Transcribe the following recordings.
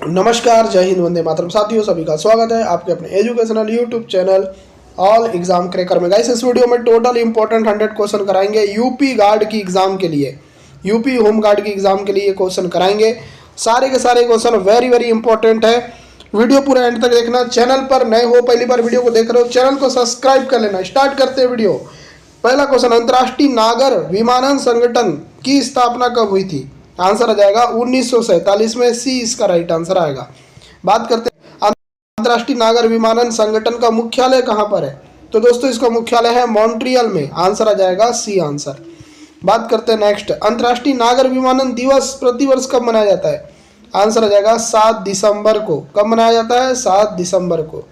नमस्कार, जय हिंद, वंदे मातरम। साथियों, सभी का स्वागत है आपके अपने educational YouTube channel all exam cracker में। गाइस, इस वीडियो में टोटल इंपॉर्टेंट 100 क्वेश्चन कराएंगे यूपी गार्ड की एग्जाम के लिए। यूपी होम गार्ड की एग्जाम के लिए क्वेश्चन कराएंगे। सारे के सारे क्वेश्चन वेरी वेरी इंपॉर्टेंट है। वीडियो पूरा एंड तक देखना। चैनल पर नए हो, पहली बार वीडियो को देख रहे हो, चैनल को सब्सक्राइब कर लेना। स्टार्ट करते हैं वीडियो। पहला क्वेश्चन, अंतर्राष्ट्रीय नागर विमानन संगठन की स्थापना कब हुई थी? आंसर आ जाएगा 1947 में। सी इसका राइट आंसर आएगा। बात करते हैं अंतर्राष्ट्रीय नागर विमानन संगठन का मुख्यालय कहां पर है? तो दोस्तों, इसका मुख्यालय है मॉन्ट्रियल में। आंसर आ जाएगा सी आंसर। बात करते हैं नेक्स्ट, अंतर्राष्ट्रीय नागर विमानन दिवस प्रतिवर्ष कब मनाया जाता है? आंसर आ जाएगा 7 दिसंबर को। कब मनाया जाता है? 7 दिसंबर को।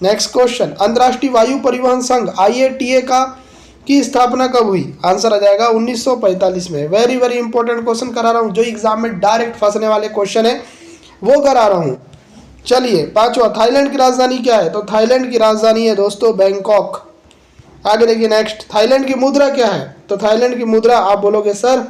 नेक्स्ट क्वेश्चन, अंतर्राष्ट्रीय वायु परिवहन संघ IATA की स्थापना कब हुई? आंसर आ जाएगा 1945 में। वेरी वेरी इंपॉर्टेंट क्वेश्चन करा रहा हूं, जो एग्जाम में डायरेक्ट फंसने वाले क्वेश्चन है वो करा रहा हूं। चलिए, पांचवा, थाईलैंड की राजधानी क्या है? तो थाईलैंड की राजधानी है दोस्तों बैंकॉक। आगे देखिए नेक्स्ट, थाईलैंड की मुद्रा क्या है? तो थाईलैंड की मुद्रा आप बोलोगे सर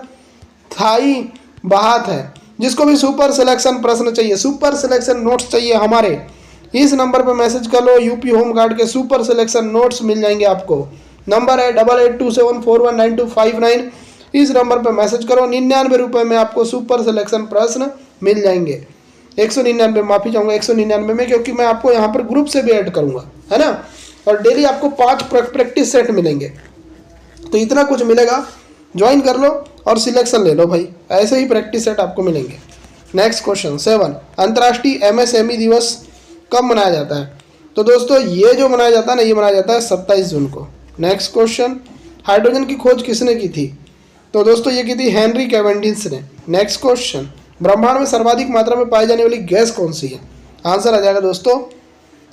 थाई बात है। जिसको भी सुपर सिलेक्शन प्रश्न चाहिए, सुपर सिलेक्शन नोट्स चाहिए हमारे, इस नंबर पर मैसेज कर लो। यूपी होम गार्ड के सुपर सिलेक्शन नोट्स मिल जाएंगे आपको। नंबर है 8827419259। इस नंबर पर मैसेज करो। 99 रुपये में आपको सुपर सिलेक्शन प्रश्न मिल जाएंगे। 199, माफी चाहूंगा, 199 में, क्योंकि मैं आपको यहाँ पर ग्रुप से भी ऐड करूंगा, है ना। और डेली आपको 5 प्रैक्टिस सेट मिलेंगे, तो इतना कुछ मिलेगा। ज्वाइन कर लो और सिलेक्शन ले लो भाई, ऐसे ही प्रैक्टिस सेट आपको मिलेंगे। नेक्स्ट क्वेश्चन 7, अंतर्राष्ट्रीय MSME दिवस कब मनाया जाता है? तो दोस्तों, ये जो मनाया जाता है ना, ये मनाया जाता है 27 जून को। नेक्स्ट क्वेश्चन, हाइड्रोजन की खोज किसने की थी? तो दोस्तों, ये की थी हेनरी कैवेंडिश ने। नेक्स्ट क्वेश्चन, ब्रह्मांड में सर्वाधिक मात्रा में पाई जाने वाली गैस कौन सी है? आंसर आ जाएगा दोस्तों,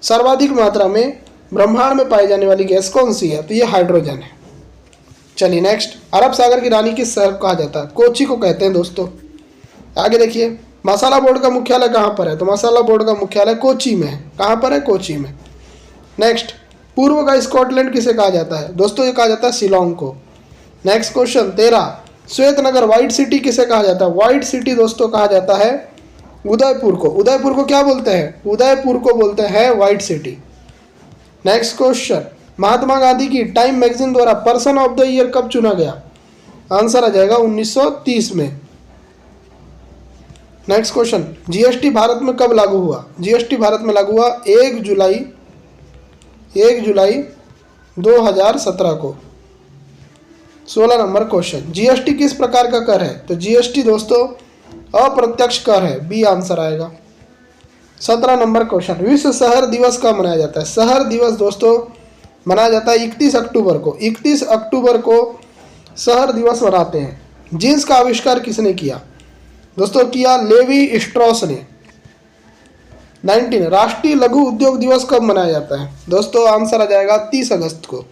सर्वाधिक मात्रा में ब्रह्मांड में पाई जाने वाली गैस कौन सी है? तो ये हाइड्रोजन है। चलिए नेक्स्ट, अरब सागर की रानी किस शहर को कहा जाता है? कोची को कहते हैं दोस्तों। आगे देखिए, मसाला बोर्ड का मुख्यालय कहाँ पर है? तो मसाला बोर्ड का मुख्यालय कोची में है। कहाँ पर है? कोची में। नेक्स्ट, पूर्व का स्कॉटलैंड किसे कहा जाता है? दोस्तों, ये कहा जाता है शिलोंग को। नेक्स्ट क्वेश्चन 13, श्वेत नगर व्हाइट सिटी किसे कहा जाता है? व्हाइट सिटी दोस्तों कहा जाता है उदयपुर को। उदयपुर को क्या बोलते हैं? उदयपुर को बोलते हैं white city. Next question, Mahatma Gandhi की टाइम मैगजीन द्वारा पर्सन ऑफ द ईयर कब चुना गया? आंसर आ जाएगा 1930 में। नेक्स्ट क्वेश्चन, GST भारत में कब लागू हुआ? GST भारत में लागू हुआ 1 जुलाई 2017 को। 16 नंबर क्वेश्चन, GST किस प्रकार का कर है? तो GST दोस्तों अप्रत्यक्ष कर है। बी आंसर आएगा। 17 नंबर क्वेश्चन, विश्व शहर दिवस कब मनाया जाता है? शहर दिवस दोस्तों मनाया जाता है 31 अक्टूबर को। 31 अक्टूबर को शहर दिवस मनाते हैं। जींस का आविष्कार किसने किया? दोस्तों, किया लेवी स्ट्रॉस ने। 19, राष्ट्रीय लघु उद्योग दिवस कब मनाया जाता है? दोस्तों, आंसर आ जाएगा 30 अगस्त को।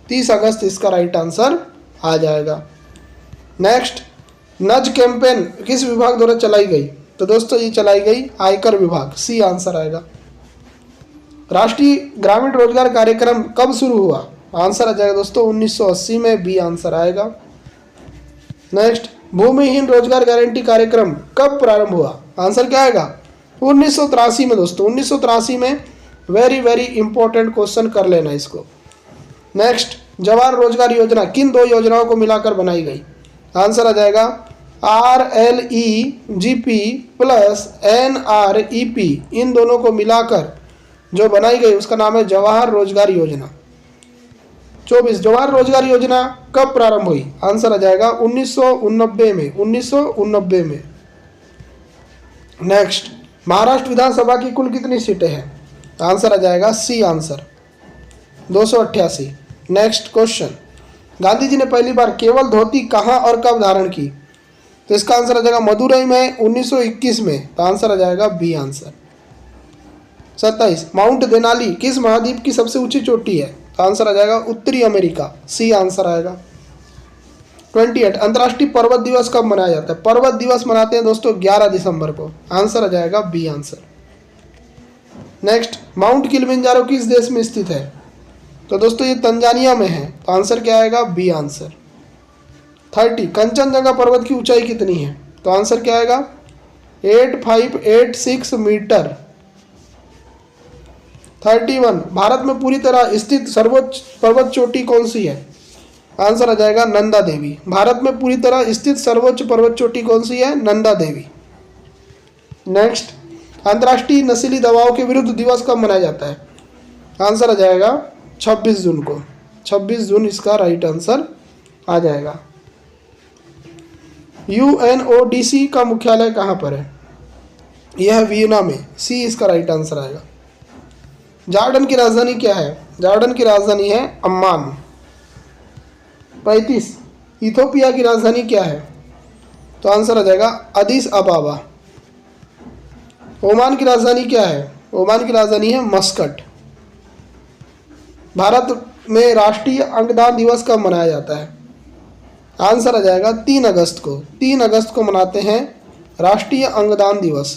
30 अगस्त इसका राइट आंसर आ जाएगा। नेक्स्ट, नज कैंपेन किस विभाग द्वारा चलाई गई? तो दोस्तों, ये चलाई गई आयकर विभाग। सी आंसर आएगा। राष्ट्रीय ग्रामीण रोजगार कार्यक्रम कब शुरू हुआ? आंसर आ जाएगा दोस्तों 1980 में। बी आंसर आएगा। नेक्स्ट, भूमिहीन रोजगार गारंटी कार्यक्रम कब प्रारंभ हुआ? आंसर क्या आएगा? 1983 में दोस्तों। 1983 में। वेरी वेरी इंपॉर्टेंट क्वेश्चन कर लेना इसको। नेक्स्ट, जवाहर रोजगार योजना किन 2 योजनाओं को मिलाकर बनाई गई? आंसर आ जाएगा RLEGP प्लस NREP। इन दोनों को मिलाकर जो बनाई गई उसका नाम है जवाहर रोजगार योजना। 24, जवाहर रोजगार योजना कब प्रारंभ हुई? आंसर आ जाएगा 1989 में। 1989 में। नेक्स्ट, महाराष्ट्र विधानसभा की कुल कितनी सीटें हैं? आंसर आ जाएगा C answer 288। Next question, Gandhi ji ने पहली बार केवल धोती कहां और कब धारण की? तो इसका आंसर आ जाएगा मदुरई में 1921 में। तो आंसर आ जाएगा बी आंसर। 27, माउंट देनाली किस महाद्वीप की सबसे ऊंची चोटी है? तो आंसर आ जाएगा उत्तरी अमेरिका। सी आंसर आएगा। 28, अंतर्राष्ट्रीय पर्वत दिवस कब मनाया जाता है? पर्वत दिवस मनाते हैं दोस्तों 11 दिसंबर को। आंसर आ जाएगा B answer. Next, mount Kilimanjaro किस देश में स्थित है? तो दोस्तों, ये तंजानिया में है। तो आंसर क्या आएगा? B answer. 30, कंचनजंगा पर्वत की ऊंचाई कितनी है? तो आंसर क्या आएगा? 8586 मीटर। 31 भारत में पूरी तरह स्थित सर्वोच्च पर्वत चोटी कौन सी है? आंसर आ जाएगा नंदा देवी। भारत में पूरी तरह स्थित सर्वोच्च पर्वत चोटी कौन सी है? नंदा देवी। नेक्स्ट, अंतर्राष्ट्रीय नशीली दवाओं के विरुद्ध दिवस कब मनाया जाता है? आंसर आ जाएगा 26 जून को। 26 जून इसका राइट आंसर आ जाएगा। UNODC का मुख्यालय कहाँ पर है? यह वियना में। सी इसका राइट आंसर आएगा। जॉर्डन की राजधानी क्या है? जॉर्डन की राजधानी है अम्मान। 35 इथोपिया की राजधानी क्या है? तो आंसर आ जाएगा अदीस अबाबा। ओमान की राजधानी क्या है? ओमान की राजधानी है मस्कट। भारत में राष्ट्रीय अंगदान दिवस कब मनाया जाता है? आंसर आ जाएगा 3 अगस्त को। 3 अगस्त को मनाते हैं राष्ट्रीय अंगदान दिवस।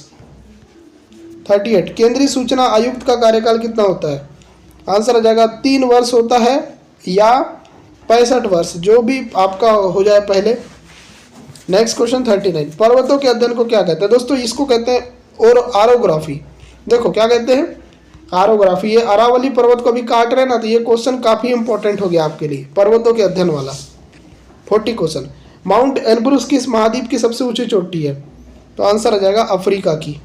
38 केंद्रीय सूचना आयुक्त का कार्यकाल कितना होता है? आंसर आ जाएगा 3 वर्ष होता है या 65 वर्ष, जो भी आपका हो जाए पहले। नेक्स्ट क्वेश्चन 39 पर्वतों के अध्ययन को क्या कहते हैं? दोस्तों इसको कहते हैं और आरोग्राफी। देखो क्या कहते हैं? आरोग्राफी। ये अरावली पर्वत को भी काट रहे ना, तो ये क्वेश्चन काफी इंपॉर्टेंट हो गया आपके लिए, पर्वतों के अध्ययन वाला। 40 क्वेश्चन माउंट एल्ब्रुस किस महाद्वीप की सबसे ऊंची चोटी है? तो आंसर आ जाएगा अफ्रीका की।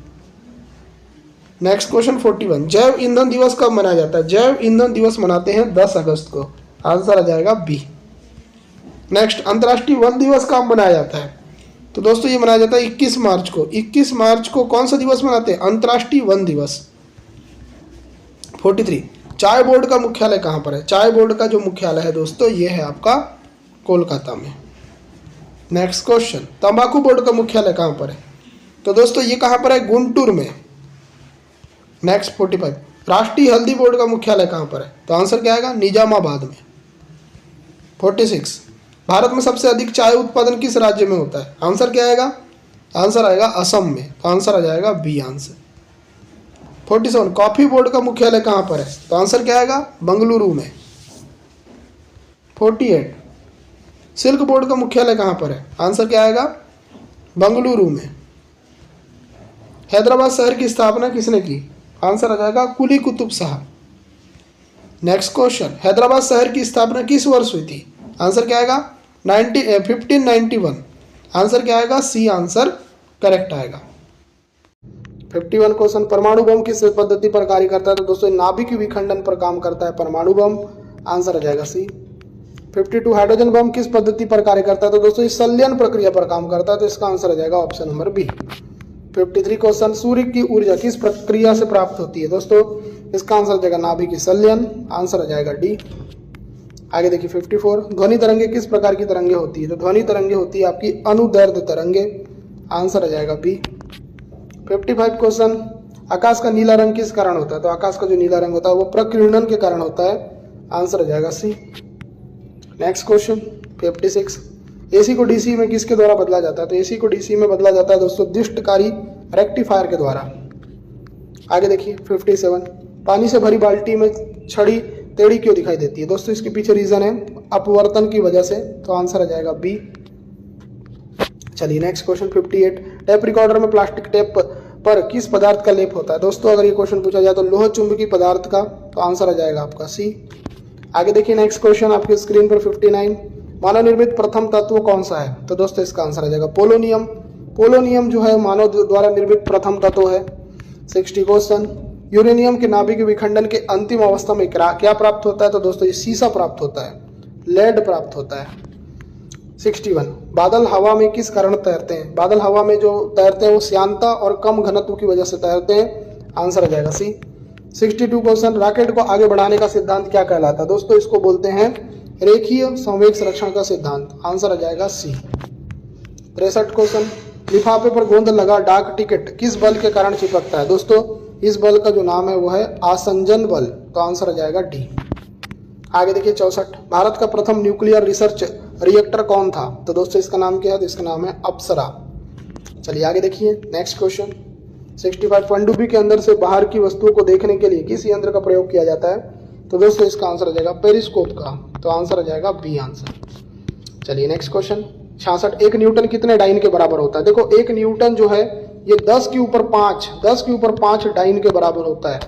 नेक्स्ट क्वेश्चन 41 जैव ईंधन दिवस कब मनाया जाता है? जैव ईंधन दिवस मनाते हैं 10 अगस्त को। आंसर आ जाएगा बी। नेक्स्ट अंतर्राष्ट्रीय वन दिवस कब मनाया जाता है? तो दोस्तों ये मनाया जाता है 21 मार्च को। 21 मार्च को कौन सा दिवस मनाते हैं? अंतर्राष्ट्रीय वन दिवस। 43 चाय बोर्ड का मुख्यालय कहाँ पर है? चाय बोर्ड का जो मुख्यालय है दोस्तों ये है आपका कोलकाता में। नेक्स्ट क्वेश्चन तंबाकू बोर्ड का मुख्यालय कहाँ पर है? तो दोस्तों ये कहाँ पर है? गुंटूर में। नेक्स्ट 45 राष्ट्रीय हल्दी बोर्ड का मुख्यालय कहाँ पर है? तो आंसर क्या आएगा? निजामाबाद में। 46 भारत में सबसे अधिक चाय उत्पादन किस राज्य में होता है? आंसर क्या आएगा? आंसर आएगा असम में। तो आंसर आ जाएगा बी आंसर। 47 कॉफी बोर्ड का मुख्यालय कहाँ पर है? तो आंसर क्या आएगा? बंगलुरु में। 48 सिल्क बोर्ड का मुख्यालय कहाँ पर है? आंसर क्या आएगा? बंगलुरु में। हैदराबाद शहर की स्थापना किसने की? आंसर आ जाएगा कुली कुतुब शाह। नेक्स्ट क्वेश्चन हैदराबाद शहर की स्थापना किस वर्ष हुई थी? आंसर क्या आएगा? 1591। आंसर क्या आएगा? सी आंसर करेक्ट आएगा। 51 क्वेश्चन परमाणु बम किस पद्धति पर कार्य करता है? तो दोस्तों नाभिक विखंडन पर काम करता है परमाणु बम। आंसर आ जाएगा सी। 52 हाइड्रोजन बम किस पद्धति पर कार्य करता है? तो दोस्तों इस संलयन प्रक्रिया पर काम करता है। तो इसका आंसर आ जाएगा ऑप्शन नंबर बी। 53 क्वेश्चन सूर्य की ऊर्जा किस प्रक्रिया से प्राप्त होती है? दोस्तों इसका आंसर आ जाएगा नाभिक संलयन। आंसर आ जाएगा डी। आगे देखिए 54 ध्वनि तरंगे किस प्रकार की तरंगे होती है? तो ध्वनि तरंगे होती है आपकी अनुदैर्ध्य तरंगे। आंसर आ जाएगा बी। 55 क्वेश्चन आकाश का नीला रंग किस कारण होता है? तो आकाश का जो नीला रंग होता है वो प्रकीर्णन के कारण होता है। आंसर आ जाएगा सी। नेक्स्ट क्वेश्चन 56 एसी को डीसी में किसके द्वारा बदला जाता है? तो एसी को डीसी में बदला जाता है दोस्तों दिष्टकारी रेक्टिफायर के द्वारा। आगे देखिए 57 पानी से भरी बाल्टी में छड़ी टेढ़ी क्यों दिखाई देती है? दोस्तों इसके पीछे रीजन है अपवर्तन की वजह से। तो आंसर आ जाएगा बी। चलिए नेक्स्ट क्वेश्चन 58 टेप रिकॉर्डर में प्लास्टिक टेप पर किस पदार्थ का लेप होता है? दोस्तों अगर ये क्वेश्चन पूछा जाए तो लोह चुंबकीय पदार्थ का। तो आंसर आ जाएगा आपका सी। आगे देखिए नेक्स्ट क्वेश्चन आपकी स्क्रीन पर 59 मानव निर्मित प्रथम तत्व कौन सा है? तो दोस्तों इसका आंसर आ जाएगा पोलोनियम। पोलोनियम जो है मानव द्वारा निर्मित प्रथम तत्व है। 60 क्वेश्चन यूरेनियम के नाभिक विखंडन के अंतिम अवस्था में क्या प्राप्त होता है? तो दोस्तों ये सीसा प्राप्त होता है, लेड प्राप्त होता है। 61 बादल हवा में किस कारण तैरते हैं? बादल हवा में जो तैरते हैं वो श्यानता और कम घनत्व की वजह से तैरते हैं। आंसर आ जाएगा सी। 62 क्वेश्चन रॉकेट को आगे बढ़ाने का सिद्धांत क्या कहलाता है? दोस्तों इसको बोलते हैं रेखीय संवेग संरक्षण का सिद्धांत। आंसर आ जाएगा सी। 63 क्वेश्चन लिफाफे पर गोंद लगा डाक टिकट किस बल के कारण चिपकता है? दोस्तों इस बल का जो नाम है वो है आसंजन बल। तो आंसर आ जाएगा डी। आगे देखिए 64 भारत का प्रथम न्यूक्लियर रिसर्च रिएक्टर कौन था? तो दोस्तों इसका नाम क्या है? तो इसका नाम है अप्सरा। चलिए आगे देखिए नेक्स्ट क्वेश्चन 65 पनडुब्बी के अंदर से बाहर की वस्तुओं को देखने के लिए किस यंत्र का प्रयोग किया जाता है? तो दोस्तों इसका आंसर आ जाएगा पेरिस्कोप का। तो आंसर आ जाएगा बी आंसर। चलिए नेक्स्ट क्वेश्चन 66 एक न्यूटन कितने डाइन के बराबर होता है? देखो एक न्यूटन जो है ये 10 के ऊपर 5 डाइन के बराबर होता है।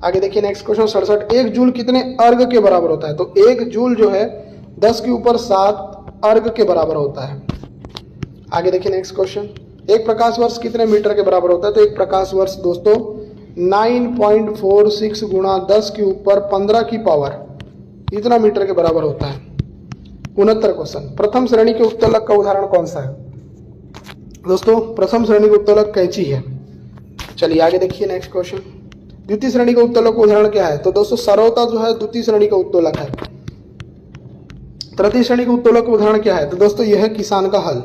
आगे देखिए नेक्स्ट क्वेश्चन 67, 1 जूल कितने अर्ग के बराबर होता है? तो 1 जूल जो है 10 के ऊपर 7 अर्ग के बराबर होता है। आगे देखिए नेक्स्ट क्वेश्चन, एक प्रकाश वर्ष कितने मीटर के बराबर होता है? तो एक प्रकाश वर्ष दोस्तों 9.46 गुणा 10 के ऊपर 15 की पावर इतना मीटर के बराबर होता है। 69 क्वेश्चन, प्रथम श्रेणी के उत्तोलक का उदाहरण कौन सा है? दोस्तों प्रथम श्रेणी का उत्तोलक कैंची है। चलिए आगे देखिए नेक्स्ट क्वेश्चन, द्वितीय श्रेणी का उत्तोलक का उदाहरण क्या है? तो दोस्तों सरौता जो है द्वितीय श्रेणी का उत्तोलक है। तृतीय श्रेणी का उत्तोलक का उदाहरण क्या है? तो दोस्तों यह है किसान का हल।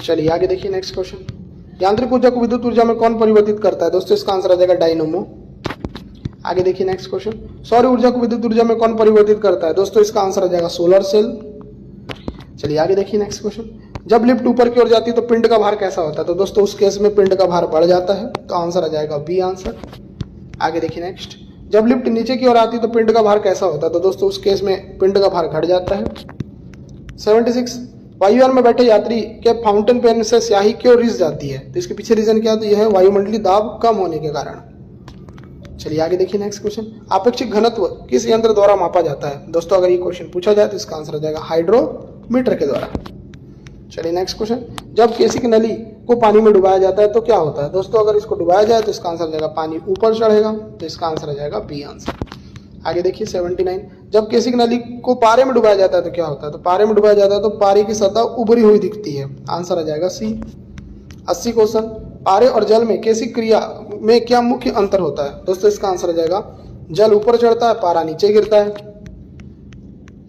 चलिए आगे देखिए नेक्स्ट क्वेश्चन, यांत्रिक ऊर्जा को विद्युत ऊर्जा में कौन परिवर्तित करता है? दोस्तों इसका आंसर आ जाएगा डायनोमो। आगे देखिए नेक्स्ट क्वेश्चन, सौर ऊर्जा को विद्युत ऊर्जा में कौन परिवर्तित करता है? दोस्तों इसका आंसर आ जाएगा सोलर सेल। चलिए आगे देखिए नेक्स्ट क्वेश्चन, जब लिफ्ट ऊपर की ओर जाती है तो पिंड का भार कैसा होता है? तो दोस्तों उस केस में पिंड का भार बढ़ जाता है, तो आंसर आ जाएगा बी आंसर। आगे देखिए नेक्स्ट, जब लिफ्ट नीचे की ओर आती है तो पिंड का भार कैसा होता है? तो दोस्तों उस केस में पिंड का भार घट जाता है। 76, वायुयान में बैठे यात्री के फाउंटेन पेन से स्याही क्यों रिस जाती है? तो इसके पीछे रीजन क्या है? तो यह है वायुमंडलीय दाब कम होने के कारण। चलिए आगे देखिए नेक्स्ट क्वेश्चन, आपेक्षिक घनत्व किस यंत्र द्वारा मापा जाता है? दोस्तों अगर ये क्वेश्चन पूछा जाए तो इसका आंसर आ जाएगा हाइड्रोमीटर के द्वारा। चलिए नेक्स्ट क्वेश्चन, जब केसिक नली को पानी में डुबाया जाता है तो क्या होता है? दोस्तों अगर इसको डुबाया जाए तो इसका आंसर आ जाएगा पानी ऊपर चढ़ेगा, तो इसका आंसर आ जाएगा बी आंसर। आगे देखिए 79, जब केसिक नली को पारे में डुबाया जाता है तो क्या होता है? तो पारे में डुबाया जाता है तो पारे की सतह उभरी हुई दिखती है, आंसर आ जाएगा सी। 80 क्वेश्चन, पारे और जल में केसिक क्रिया में क्या मुख्य अंतर होता है? दोस्तों इसका आंसर आ जाएगा जल ऊपर चढ़ता है, पारा नीचे गिरता है।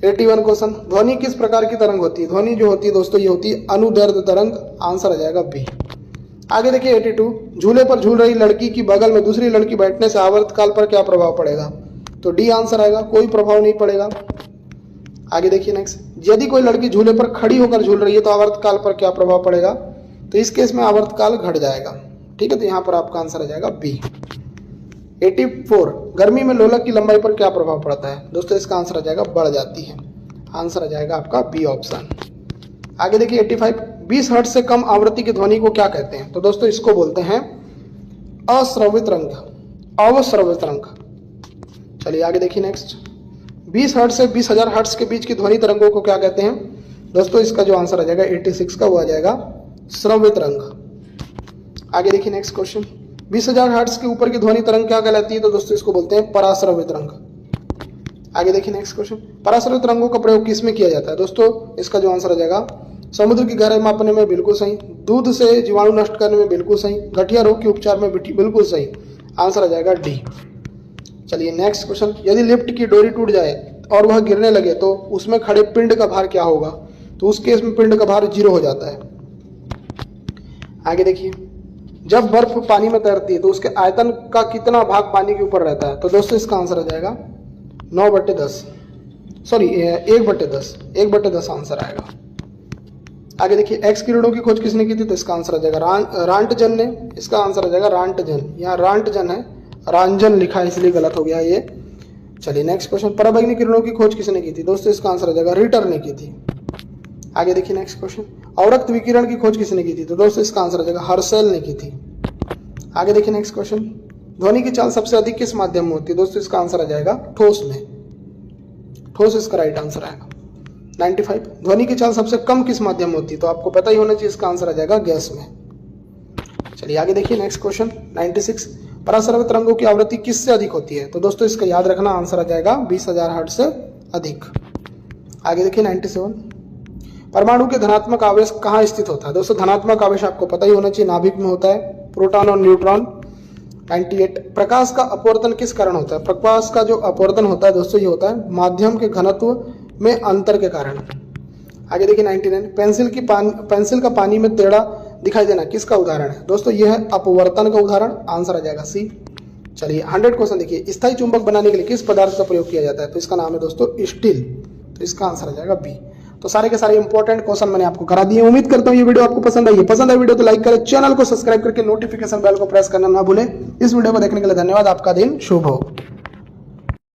81 क्वेश्चन, ध्वनि किस प्रकार की तरंग होती है? ध्वनि जो होती है दोस्तों ये होती है अनुदैर्ध्य तरंग, आंसर आ जाएगा बी। आगे देखिए 82, झूले पर झूल रही लड़की की बगल में दूसरी लड़की बैठने से आवर्तकाल पर क्या प्रभाव पड़ेगा? तो डी आंसर आएगा, कोई प्रभाव नहीं पड़ेगा। आगे देखिए नेक्स्ट, यदि कोई लड़की झूले पर खड़ी होकर झूल रही है तो आवर्तकाल पर क्या प्रभाव पड़ेगा? तो इस केस में आवर्तकाल घट जाएगा, ठीक है, तो यहाँ पर आपका आंसर आ जाएगा बी। 84, गर्मी में लोलक की लंबाई पर क्या प्रभाव पड़ता है? दोस्तों इसका आंसर आ जाएगा बढ़ जाती है, आंसर आ जाएगा आपका बी ऑप्शन। आगे देखिए 85, 20 हर्ट्ज से कम आवृत्ति की ध्वनि को क्या कहते हैं? तो दोस्तों इसको बोलते हैं अश्रवित रंग, अवश्रवित रंग। चलिए आगे देखिए नेक्स्ट, 20 हर्ट्ज से 20,000 हर्ट्ज के बीच की ध्वनि तरंगों को क्या कहते हैं? दोस्तों इसका जो आंसर आ जाएगा 86 का वो आ जाएगा श्रवित रंग। आगे देखिए नेक्स्ट क्वेश्चन, 20,000 हर्ट्ज के ऊपर की ध्वनि तरंग क्या कहलाती है? तो दोस्तों इसको बोलते हैं पराश्रवित रंग। आगे देखिए नेक्स्ट क्वेश्चन, पराश्रवित रंगों का प्रयोग किस में किया जाता है? दोस्तों इसका जो आंसर आ जाएगा समुद्र की गहराई मापने में बिल्कुल सही, दूध से जीवाणु नष्ट करने में बिल्कुल सही, गठिया रोग के उपचार में बिल्कुल सही, आंसर आ जाएगा डी। चलिए नेक्स्ट क्वेश्चन, यदि लिफ्ट की डोरी टूट जाए और वह गिरने लगे तो उसमें खड़े पिंड का भार क्या होगा? तो उस केस में पिंड का भार 0 हो जाता है। आगे देखिए, जब बर्फ पानी में तैरती है तो उसके आयतन का कितना भाग पानी के ऊपर रहता है? तो दोस्तों इसका आंसर आ जाएगा 9/10, सॉरी 1/10, 1/10 आंसर आएगा। आगे देखिए, एक्स किरणों की खोज किसने की थी? तो इसका आंसर आ जाएगा रांटजन ने, इसका आंसर आ जाएगा रांटजन, यहाँ रांटजन है, रांजन लिखा है इसलिए गलत हो गया ये। चलिए नेक्स्ट क्वेश्चन, पराबैंगनी किरणों की खोज किसने की थी? दोस्तों इसका आंसर आ जाएगा रिटर ने की थी। आगे देखिए नेक्स्ट क्वेश्चन, अवरक्त विकिरण की खोज किसने की थी? तो दोस्तों इसका आंसर आ जाएगा हर्शेल ने की थी। आगे देखिए नेक्स्ट क्वेश्चन, ध्वनि की चाल सबसे अधिक किस माध्यम में होती है? दोस्तों इसका आंसर आ जाएगा ठोस में, ठोस इसका राइट आंसर आएगा। 95, ध्वनि की चाल सबसे कम किस माध्यम में होती है? तो आपको पता ही होना चाहिए, इसका आंसर आ जाएगा गैस में। चलिए आगे देखिए नेक्स्ट क्वेश्चन 96, पराश्रवित रंगों की आवृत्ति किससे अधिक होती है? तो दोस्तों इसका याद रखना, आंसर आ जाएगा 20,000 हर्ट्ज से अधिक। आगे देखिए 97, परमाणु के धनात्मक आवेश कहाँ स्थित होता है? दोस्तों धनात्मक आवेश आपको पता ही होना चाहिए, नाभिक में होता है, प्रोटॉन और न्यूट्रॉन। 98, प्रकाश का अपवर्तन किस कारण होता है? प्रकाश का जो अपवर्तन होता है दोस्तों ये होता है माध्यम के घनत्व में अंतर के कारण। आगे देखिए 99, पेंसिल का पानी में टेढ़ा दिखाई देना किसका उदाहरण है? दोस्तों यह है अपवर्तन का उदाहरण, आंसर आ जाएगा सी। चलिए 100 क्वेश्चन देखिए, स्थायी चुंबक बनाने के लिए किस पदार्थ का प्रयोग किया जाता है? तो इसका नाम है दोस्तों स्टील, तो इसका आंसर आ जाएगा बी। तो सारे के सारे इंपॉर्टेंट क्वेश्चन मैंने आपको करा दिए। उम्मीद करता हूँ ये वीडियो आपको पसंद आई है। पसंद आई वीडियो तो लाइक करें, चैनल को सब्सक्राइब करके नोटिफिकेशन बेल को प्रेस करना ना भूलें। इस वीडियो को देखने के लिए धन्यवाद। आपका दिन शुभ हो।